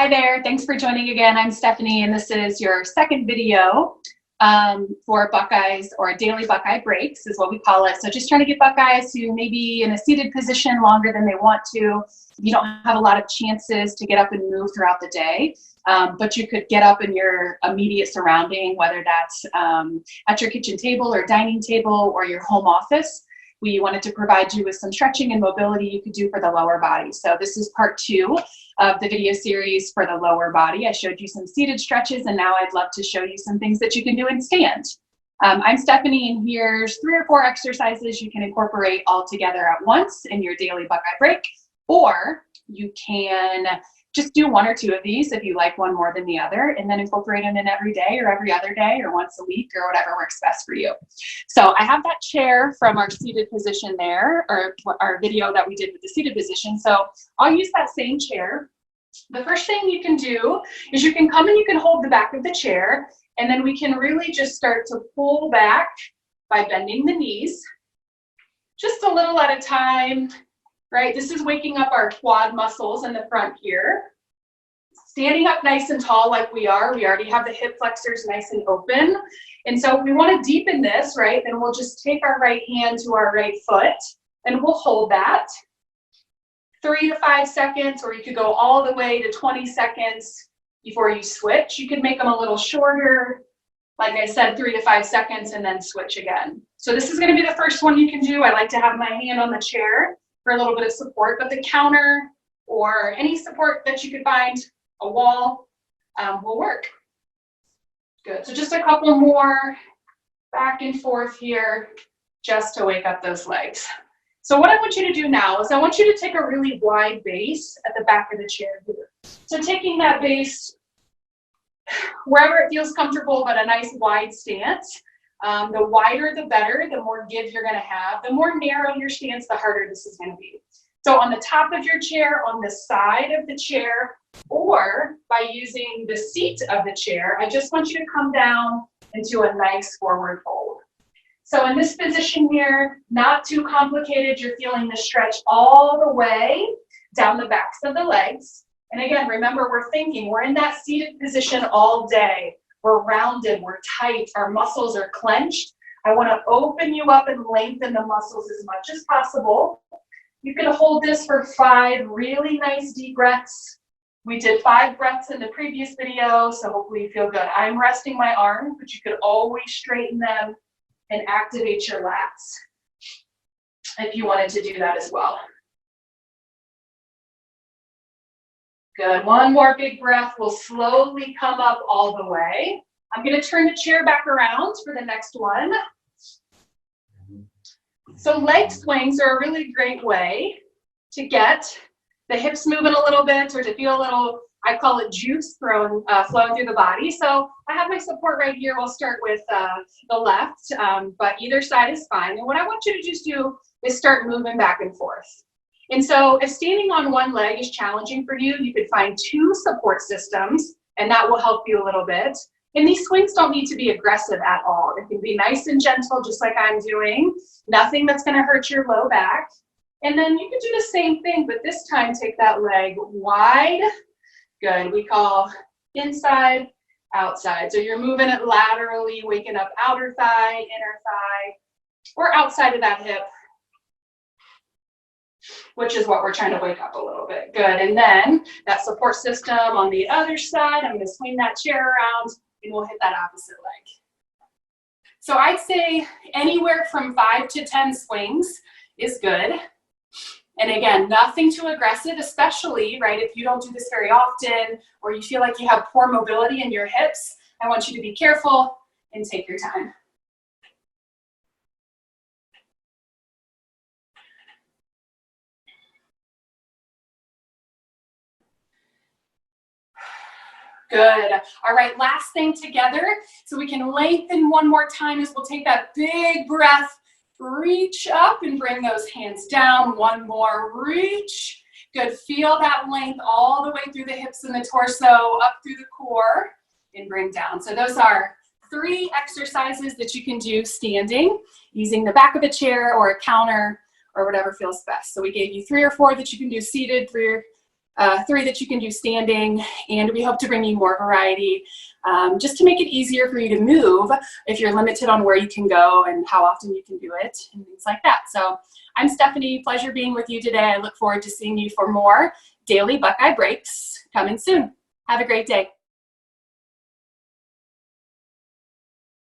Hi there, thanks for joining again. I'm Stephanie, and this is your second video for Buckeyes, or daily Buckeye breaks is what we call it. So just trying to get Buckeyes who may be in a seated position longer than they want to. You don't have a lot of chances to get up and move throughout the day, but you could get up in your immediate surrounding, whether that's at your kitchen table or dining table or your home office. We wanted to provide you with some stretching and mobility you could do for the lower body. So this is part 2 of the video series for the lower body. I showed you some seated stretches, and now I'd love to show you some things that you can do in stand. I'm Stephanie, and here's 3 or 4 exercises you can incorporate all together at once in your daily Buckeye break, or you can just do 1 or 2 of these if you like one more than the other, and then incorporate them in every day or every other day or once a week or whatever works best for you. So I have that chair from our seated position there, or our video that we did with the seated position. So I'll use that same chair. The first thing you can do is you can come and you can hold the back of the chair, and then we can really just start to pull back by bending the knees, just a little at a time. Right, this is waking up our quad muscles in the front here. Standing up nice and tall like we already have the hip flexors nice and open. And so we want to deepen this, right? Then we'll just take our right hand to our right foot and we'll hold that 3 to 5 seconds, or you could go all the way to 20 seconds before you switch. You could make them a little shorter, like I said, 3 to 5 seconds, and then switch again. So this is going to be the first one you can do. I like to have my hand on the chair for a little bit of support, but the counter or any support that you could find, a wall, will work. Good, so just a couple more back and forth here just to wake up those legs. So what I want you to do now is I want you to take a really wide base at the back of the chair here. So taking that base wherever it feels comfortable, but a nice wide stance. The wider, the better, the more give you're going to have. The more narrow your stance, the harder this is going to be. So on the top of your chair, on the side of the chair, or by using the seat of the chair, I just want you to come down into a nice forward fold. So in this position here, not too complicated. You're feeling the stretch all the way down the backs of the legs. And again, remember, we're in that seated position all day. We're rounded, we're tight, our muscles are clenched. I want to open you up and lengthen the muscles as much as possible. You can hold this for 5 really nice deep breaths. We did 5 breaths in the previous video, so hopefully you feel good. I'm resting my arms, but you could always straighten them and activate your lats if you wanted to do that as well. Good, 1 more big breath. We'll slowly come up all the way. I'm going to turn the chair back around for the next one. So leg swings are a really great way to get the hips moving a little bit, or to feel a little, I call it juice flowing through the body. So I have my support right here. We'll start with the left, but either side is fine. And what I want you to just do is start moving back and forth. And so if standing on one leg is challenging for you, you could find 2 support systems, and that will help you a little bit. And these swings don't need to be aggressive at all. It can be nice and gentle, just like I'm doing. Nothing that's going to hurt your low back. And then you can do the same thing, but this time take that leg wide. Good. We call inside, outside. So you're moving it laterally, waking up outer thigh, inner thigh, or outside of that hip, which is what we're trying to wake up a little bit. Good, and then that support system on the other side, I'm gonna swing that chair around and we'll hit that opposite leg. So I'd say anywhere from 5 to 10 swings is good. And again, nothing too aggressive, especially, right, if you don't do this very often, or you feel like you have poor mobility in your hips. I want you to be careful and take your time. Good. All right, last thing together, so we can lengthen one more time, is we'll take that big breath, reach up and bring those hands down. 1 more, reach. Good, feel that length all the way through the hips and the torso, up through the core, and bring down. So those are 3 exercises that you can do standing, using the back of a chair or a counter or whatever feels best. So we gave you 3 or 4 that you can do seated, 3 3 that you can do standing, and we hope to bring you more variety just to make it easier for you to move if you're limited on where you can go and how often you can do it and things like that. So I'm Stephanie. Pleasure being with you today. I look forward to seeing you for more daily Buckeye breaks coming soon. Have a great day.